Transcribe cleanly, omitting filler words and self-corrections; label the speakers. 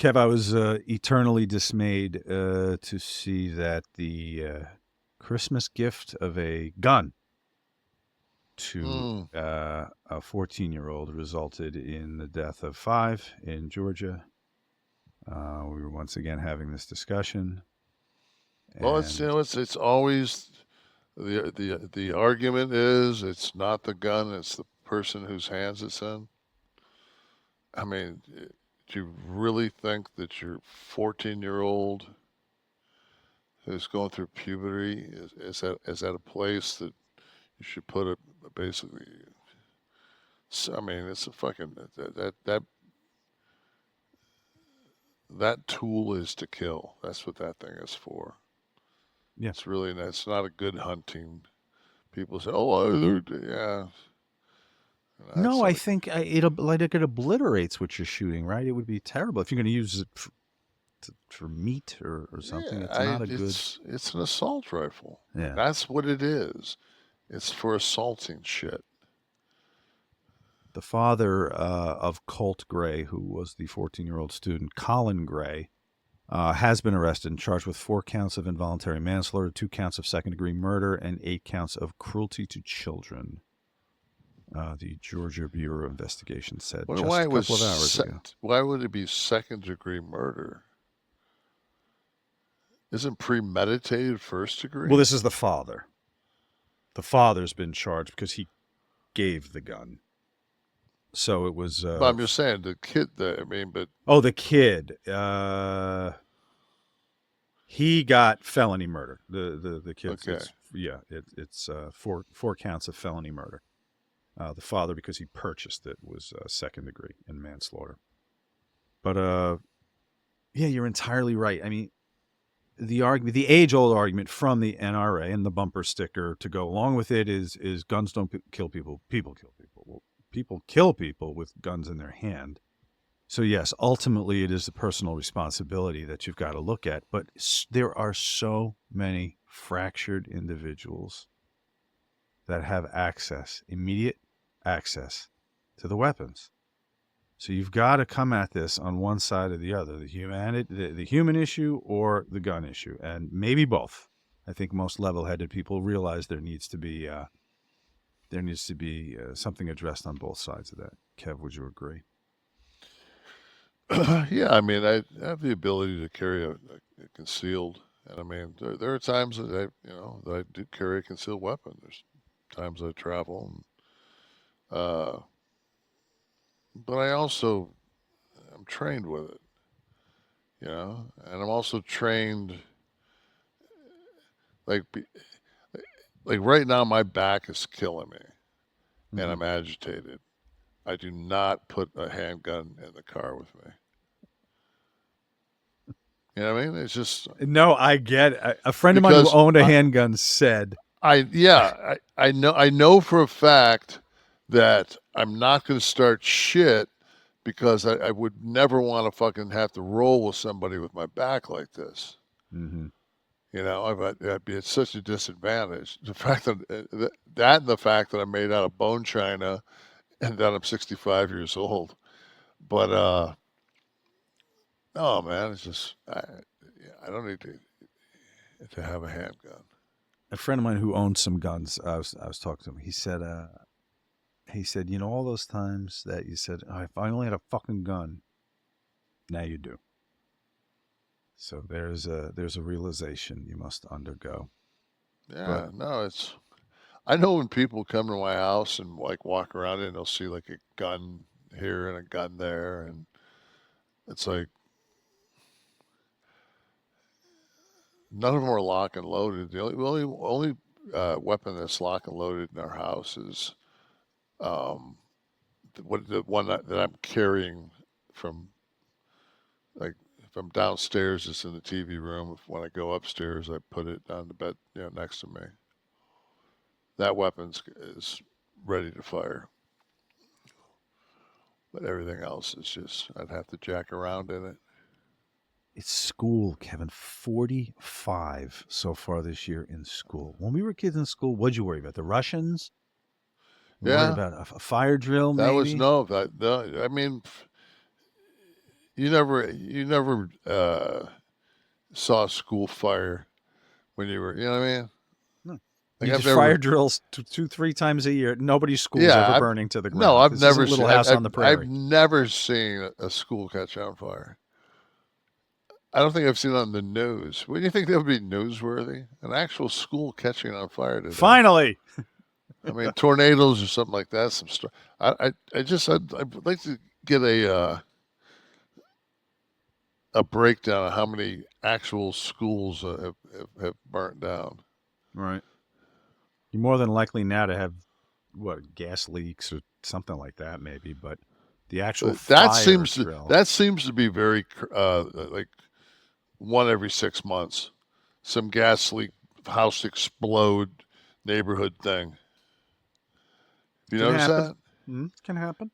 Speaker 1: Kev, I was eternally dismayed to see that the Christmas gift of a gun to
Speaker 2: Mm.
Speaker 1: a 14-year-old resulted in the death of 5 in Georgia. We were once again having this discussion,
Speaker 2: Well, it's
Speaker 1: and
Speaker 2: it's always the argument is it's not the gun, it's the person whose hands it's in. I mean, do you really think that your 14-year-old who's going through puberty is at a place that you should put a basically? I mean, it's a fucking that tool is to kill. That's what that thing is for.
Speaker 1: yeah.
Speaker 2: It's not a good hunting. People say, "Oh, yeah."
Speaker 1: No,
Speaker 2: That's
Speaker 1: I
Speaker 2: like,
Speaker 1: think it obliterates what you're shooting. Right? It would be terrible if you're going to use it for meat or something.
Speaker 2: yeah,
Speaker 1: It's not a good.
Speaker 2: it's an assault rifle.
Speaker 1: Yeah.
Speaker 2: That's what it is. It's for assaulting shit.
Speaker 1: The father of Colt Gray, who was the 14-year-old student, Colin Gray, has been arrested and charged with 4 counts of involuntary manslaughter, 2 counts of second-degree murder, and 8 counts of cruelty to children. The Georgia Bureau of Investigation said
Speaker 2: Well,
Speaker 1: just a couple of hours ago.
Speaker 2: why would it be second degree murder? Isn't premeditated first
Speaker 1: Well,
Speaker 2: degree?
Speaker 1: this is the father. The father's been charged because he gave the gun. So it was.
Speaker 2: But I'm just saying the kid. I mean, but
Speaker 1: The kid. He got felony murder. The kids.
Speaker 2: okay.
Speaker 1: It's 4 counts of felony murder. The father, because he purchased it, was second degree in manslaughter. But yeah, you're entirely right. I mean, the age old argument from the NRA and the bumper sticker to go along with it is guns don't kill people, people kill people. Well, people kill people with guns in their hand. So yes, ultimately it is the personal responsibility that you've got to look at. But there are so many fractured individuals that have immediate access to the weapons. So you've got to come at this on one side or the other, the human issue or the gun issue, and maybe both. I think most level-headed people realize there needs to be something addressed on both sides of that. Kev, would you agree?
Speaker 2: Yeah, I mean, I have the ability to carry a concealed, and I mean, there are times that that I do carry a concealed weapon. There's times I travel, uh, but I also I'm trained with it, and I'm also trained like like right now my back is killing me, and
Speaker 1: Mm-hmm.
Speaker 2: I'm agitated. I do not put a handgun in the car with me. You know what I mean? It's just
Speaker 1: No, I get it. A friend of mine who
Speaker 2: because
Speaker 1: owned a handgun said,
Speaker 2: I know for a fact that I'm not going to start shit because I would never want to fucking have to roll with somebody with my back like this.
Speaker 1: mm-hmm.
Speaker 2: That'd be at such a disadvantage. The fact that and the fact that I'm made out of bone china and that I'm 65 years old. But no, man, it's just I don't need to have a handgun.
Speaker 1: A friend of mine who owned some guns, I was talking to him. He said, you know, all those times that you said, oh, if I only had a fucking gun, now you do. So there's a realization you must undergo. But
Speaker 2: Yeah, no, it's I know when people come to my house and like walk around and they'll see like a gun here and a gun there, and it's like none of them are lock and loaded. The only weapon that's lock and loaded in our house is um, the one that I'm carrying from like if I'm downstairs, it's in the TV room. When I go upstairs, I put it on the bed, next to me. That is ready to fire, but everything else is just I'd have to jack around in it.
Speaker 1: it's school, Kevin. 45 so far this year in school. When we were kids in school, what'd you worry about? The Russians? You worried
Speaker 2: Yeah,
Speaker 1: about a fire drill,
Speaker 2: that was
Speaker 1: maybe?
Speaker 2: no, that no. I mean, you never saw a school fire when you were, you know what I mean?
Speaker 1: No.
Speaker 2: Like
Speaker 1: You
Speaker 2: I've
Speaker 1: just fire
Speaker 2: never,
Speaker 1: drills 3 times a year. Nobody's school's
Speaker 2: yeah,
Speaker 1: ever burning to the
Speaker 2: no,
Speaker 1: ground.
Speaker 2: I've
Speaker 1: This isn't
Speaker 2: never seen,
Speaker 1: Little House on the
Speaker 2: I've
Speaker 1: Prairie.
Speaker 2: never seen a school catch on fire. I don't think I've seen it on the news. Wouldn't you think that would be newsworthy? An actual school catching on fire today.
Speaker 1: Finally.
Speaker 2: I mean, tornadoes or something like that. I'd like to get a breakdown of how many actual schools have burnt down.
Speaker 1: Right. You're more than likely now to have gas leaks or something like that, maybe, but the actual fire drill.
Speaker 2: That seems to be very like one every 6 months. Some gas leak, house explode, neighborhood thing. You
Speaker 1: Can
Speaker 2: notice
Speaker 1: happen.
Speaker 2: that?
Speaker 1: Can happen.